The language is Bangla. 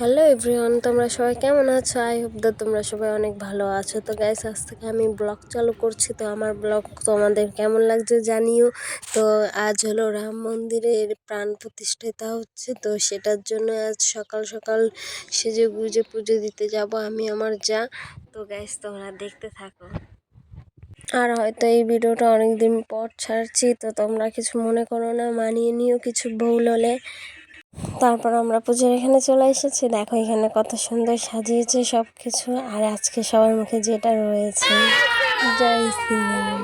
হ্যালো এভরিওয়ান, তোমরা সবাই কেমন আছো? আই হোপ দ্যাট তোমরা সবাই অনেক ভালো আছো। তো গাইস, আজ থেকে আমি ব্লগ চালু করছি। তো আমার ব্লগ তোমাদের কেমন লাগছে জানিও। তো আজ হলো রাম মন্দিরের প্রাণ প্রতিষ্ঠাতা হচ্ছে, তো সেটার জন্য আজ সকাল সকাল সেজে গুজে পুজো দিতে যাব আমি আমার যা। তো গাইস, তোমরা দেখতে থাকো। আর হয়তো এই ভিডিওটা অনেক দিন পর ছাড়ছি, তো তোমরা কিছু মনে করো না, মানিয়ে নিও কিছু ভুল হলে। তারপর আমরা পুজোর এখানে চলে এসেছি। দেখো এখানে কত সুন্দর সাজিয়েছে সব কিছু। আর আজকে সবার মুখে যেটা রয়েছে, জয় শ্রীরাম।